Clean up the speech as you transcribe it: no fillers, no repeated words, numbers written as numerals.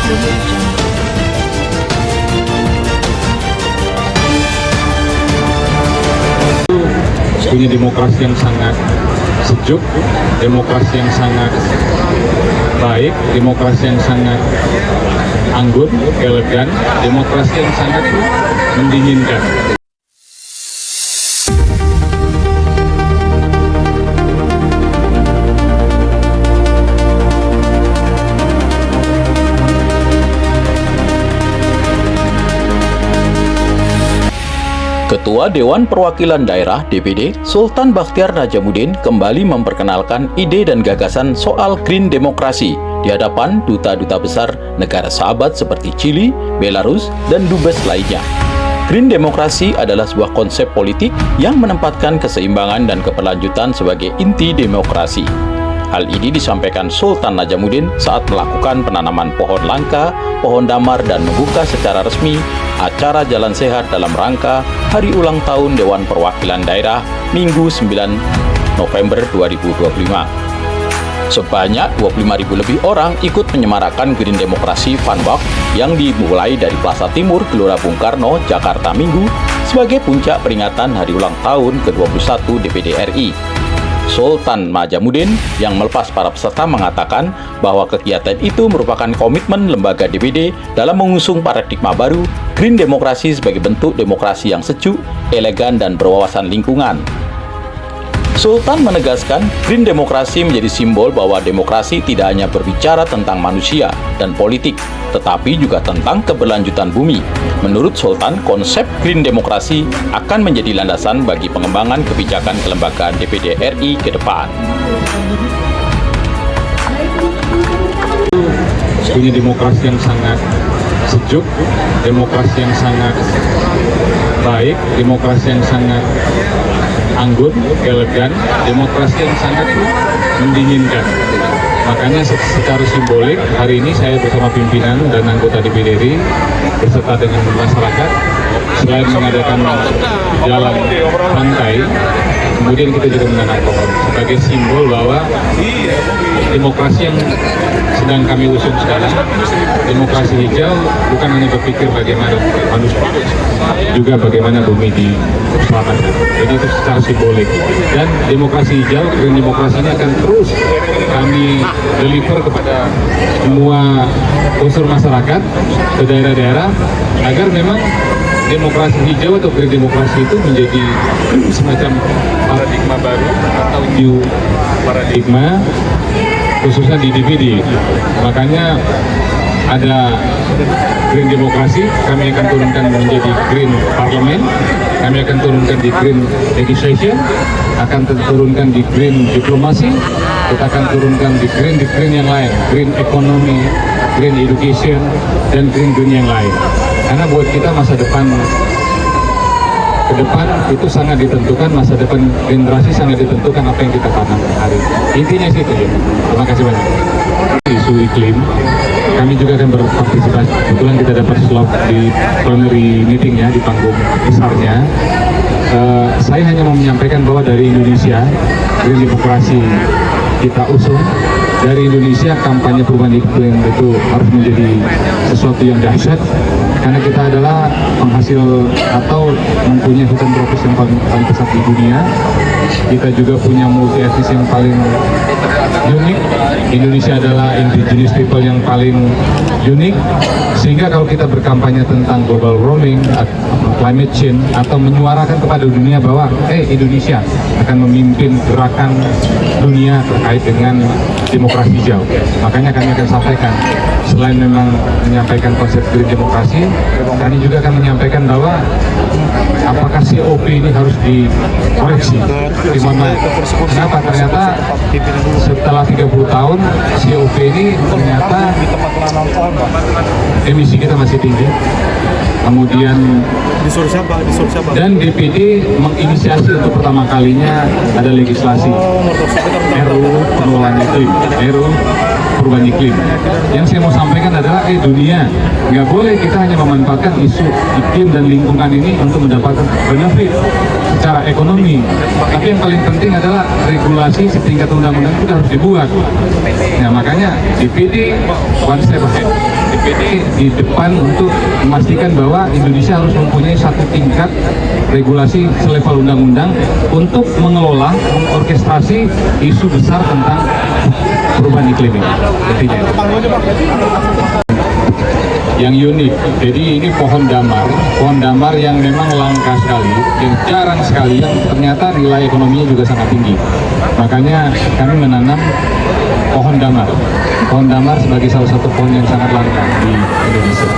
Punya demokrasi yang sangat sejuk, demokrasi yang sangat baik, demokrasi yang sangat anggun, elegan, demokrasi yang sangat mendinginkan. Ketua Dewan Perwakilan Daerah (DPD) Sultan Bakhtiar Najamuddin kembali memperkenalkan ide dan gagasan soal green demokrasi di hadapan duta-duta besar negara sahabat seperti Chili, Belarus, dan dubes lainnya. Green demokrasi adalah sebuah konsep politik yang menempatkan keseimbangan dan keberlanjutan sebagai inti demokrasi. Hal ini disampaikan Sultan Najamuddin saat melakukan penanaman pohon langka, pohon damar, dan membuka secara resmi acara Jalan Sehat dalam rangka Hari Ulang Tahun Dewan Perwakilan Daerah Minggu 9 November 2025. Sebanyak 25.000 lebih orang ikut menyemarakan Green Demokrasi Fun Walk yang dimulai dari Plaza Timur, Gelora Bung Karno, Jakarta Minggu sebagai puncak peringatan Hari Ulang Tahun ke-21 DPD RI. Sultan Najamuddin yang melepas para peserta mengatakan bahwa kegiatan itu merupakan komitmen lembaga DPD dalam mengusung paradigma baru Green Demokrasi sebagai bentuk demokrasi yang sejuk, elegan, dan berwawasan lingkungan. Sultan menegaskan Green Demokrasi menjadi simbol bahwa demokrasi tidak hanya berbicara tentang manusia dan politik, tetapi juga tentang keberlanjutan bumi. Menurut Sultan, konsep Green Demokrasi akan menjadi landasan bagi pengembangan kebijakan kelembagaan DPD RI ke depan. Punya demokrasi yang sangat sejuk, demokrasi yang sangat baik, demokrasi yang sangat anggun, elegan, demokrasi yang sangat mendinginkan. Makanya secara simbolik hari ini saya bersama pimpinan dan anggota DPD RI beserta dengan masyarakat selain mengadakan jalan santai, kemudian kita juga menanam pohon sebagai simbol bahwa demokrasi yang sedang kami usung sekarang, demokrasi hijau, bukan hanya berpikir bagaimana manusia, juga bagaimana bumi diselamatkan. Jadi itu secara simbolik. Dan demokrasi hijau, green demokrasi ini akan terus kami deliver kepada semua unsur masyarakat ke daerah-daerah agar memang demokrasi hijau atau green demokrasi itu menjadi semacam paradigma baru atau new paradigma khususnya di DPD. Makanya ada green demokrasi, kami akan turunkan menjadi green parlemen, kami akan turunkan di green legislation, akan turunkan di green diplomasi, kita akan turunkan di green yang lain, green economy, green education, dan green yang lain. Karena buat kita masa depan ke depan itu sangat ditentukan, masa depan generasi sangat ditentukan apa yang kita tanam hari. Intinya sih itu ya. Terima kasih banyak. Isu iklim, kami juga akan berpartisipasi. Kebetulan kita dapat slot di plenary meeting ya, di panggung besarnya. Saya hanya mau menyampaikan bahwa dari Indonesia, Green Demokrasi kita usung. Dari Indonesia kampanye perubahan iklim itu harus menjadi sesuatu yang dahsyat karena kita adalah penghasil atau mempunyai hutan tropis yang paling besar di dunia. Kita juga punya multi etnis yang paling unik. Indonesia adalah indigenous people yang paling unik, sehingga kalau kita berkampanye tentang global warming, climate change, atau menyuarakan kepada dunia bahwa Indonesia akan memimpin gerakan dunia terkait dengan demokrasi hijau. Makanya kami akan sampaikan, selain memang menyampaikan konsep green demokrasi, kami juga akan menyampaikan bahwa apakah COP ini harus dikoreksi. Kenapa? Ternyata setelah 30 tahun COP ini ternyata emisi kita masih tinggi. Kemudian dan DPD menginisiasi untuk pertama kalinya ada legislasi RUU pengelolaan iklim, RUU perubahan iklim. Yang saya mau sampaikan adalah dunia nggak boleh kita hanya memanfaatkan isu iklim dan lingkungan ini untuk mendapatkan benefit secara ekonomi, tapi yang paling penting adalah regulasi setingkat undang-undang itu harus dibuat. Nah makanya DPD one step ahead. di depan untuk memastikan bahwa Indonesia harus mempunyai satu tingkat regulasi selevel undang-undang untuk mengelola, mengorkestrasi isu besar tentang perubahan iklim ini. Intinya. Yang unik, jadi ini pohon damar yang memang langka sekali, yang jarang sekali, yang ternyata nilai ekonominya juga sangat tinggi. Makanya kami menanam pohon damar sebagai salah satu pohon yang sangat langka di Indonesia.